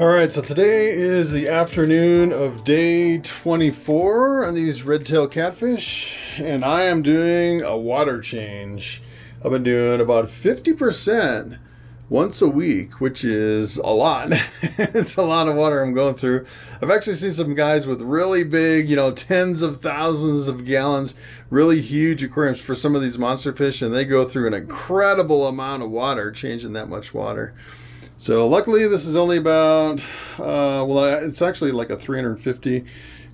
Alright, so today is the afternoon of day 24 on these red-tailed catfish, and I am doing a water change. I've been doing about 50% once a week, which is a lot. It's a lot of water I'm going through. I've actually seen some guys with really big, tens of thousands of gallons, really huge aquariums for some of these monster fish, and they go through an incredible amount of water, changing that much water. So luckily this is only about, it's actually like a 350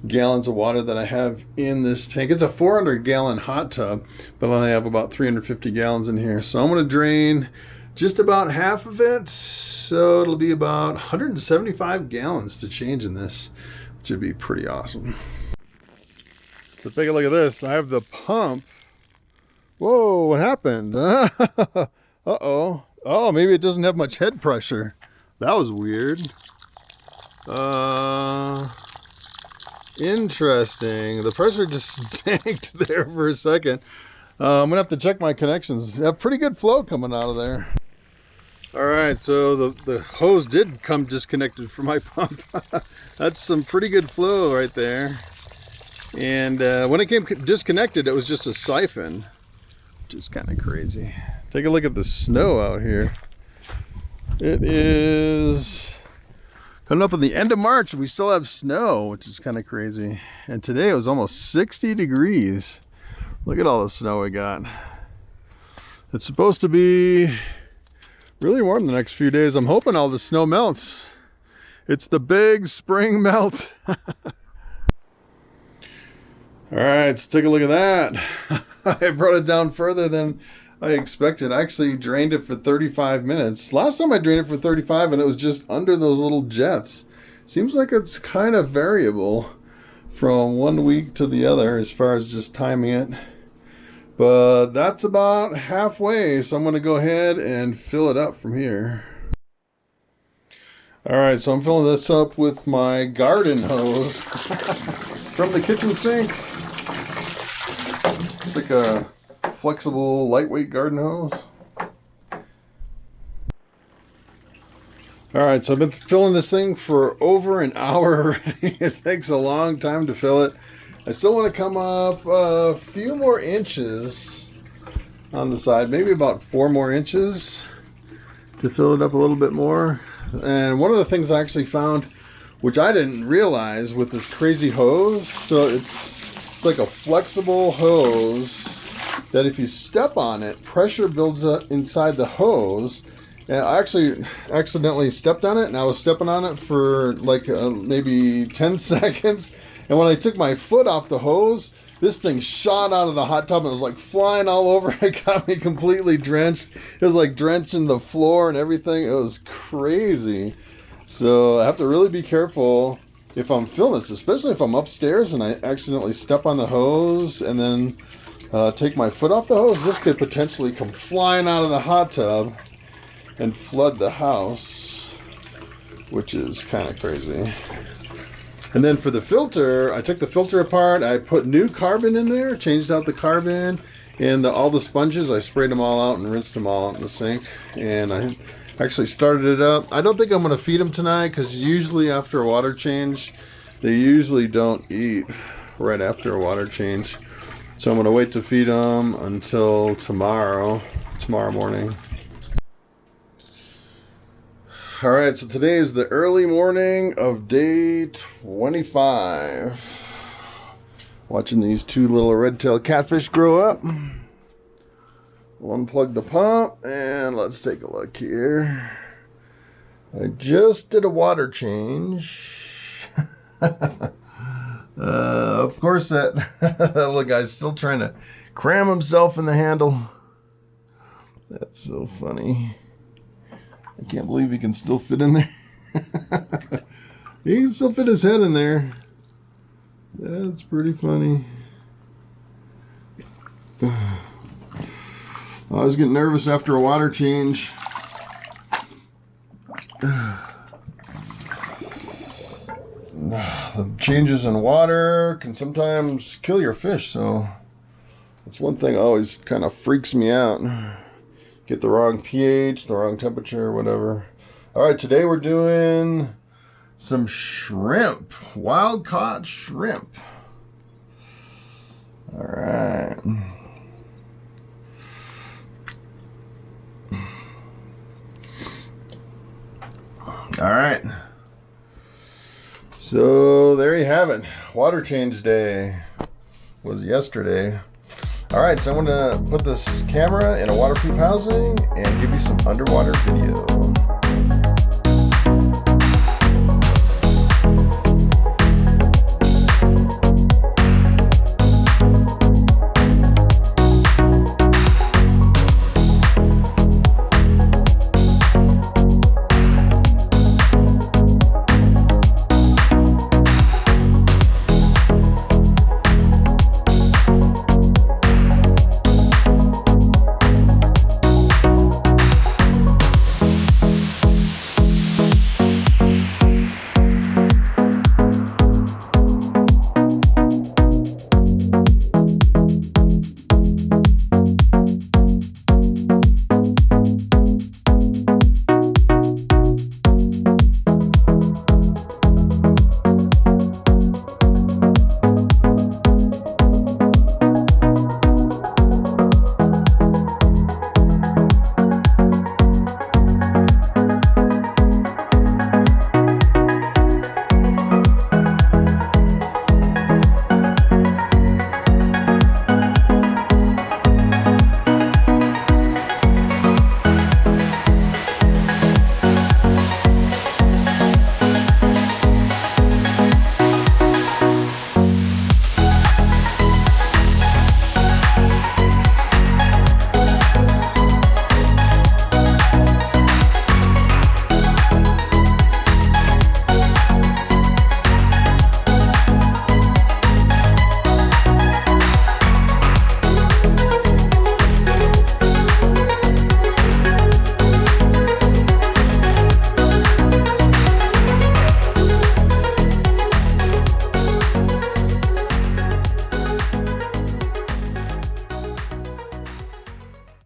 gallons of water that I have in this tank. It's a 400 gallon hot tub, but I only have about 350 gallons in here. So I'm going to drain just about half of it. So it'll be about 175 gallons to change in this, which would be pretty awesome. So take a look at this. I have the pump. Whoa, what happened? Uh-oh. Oh, maybe it doesn't have much head pressure. That was weird. Interesting. The pressure just tanked there for a second. I'm gonna have to check my connections. I have pretty good flow coming out of there. Alright, so the hose did come disconnected from my pump. That's some pretty good flow right there. And when it came disconnected, it was just a siphon, which is kind of crazy. Take a look at the snow out here. It is coming up at the end of March and we still have snow, which is kind of crazy. And today it was almost 60 degrees. Look at all the snow we got. It's supposed to be really warm the next few days. I'm hoping all the snow melts. It's the big spring melt. Alright, so take a look at that. I brought it down further than I expected. I actually drained it for 35 minutes. Last time I drained it for 35 and it was just under those little jets. Seems like it's kind of variable from one week to the other as far as just timing it. But that's about halfway, so I'm going to go ahead and fill it up from here. Alright, so I'm filling this up with my garden hose from the kitchen sink. It's like a flexible, lightweight garden hose. Alright, so I've been filling this thing for over an hour already. It takes a long time to fill it. I still want to come up a few more inches on the side, maybe about 4 more inches to fill it up a little bit more. And one of the things I actually found, which I didn't realize with this crazy hose, so it's like a flexible hose that if you step on it, pressure builds up inside the hose. And I actually accidentally stepped on it, and I was stepping on it for like maybe 10 seconds. And when I took my foot off the hose, this thing shot out of the hot tub and it was like flying all over. It got me completely drenched. It was like drenching the floor and everything. It was crazy. So I have to really be careful if I'm filming this, especially if I'm upstairs and I accidentally step on the hose and then take my foot off the hose. This could potentially come flying out of the hot tub and flood the house, which is kind of crazy. And then for the filter, I took the filter apart. I put new carbon in there, changed out the carbon, and all the sponges, I sprayed them all out and rinsed them all out in the sink. And I actually started it up. I don't think I'm going to feed them tonight because usually after a water change, they usually don't eat right after a water change. So I'm going to wait to feed them until tomorrow morning. Alright, so today is the early morning of day 25. Watching these 2 little red-tailed catfish grow up. We'll unplug the pump and let's take a look here. I just did a water change. Of course, that little guy's still trying to cram himself in the handle. That's so funny. I can't believe he can still fit in there. He can still fit his head in there. That's pretty funny. I always get nervous after a water change. The changes in water can sometimes kill your fish, so that's one thing always kind of freaks me out. Get the wrong pH, the wrong temperature, whatever. All right, today we're doing some shrimp, wild caught shrimp. All right. All right. So there you have it. Water change day was yesterday. All right, so I'm going to put this camera in a waterproof housing and give you some underwater video.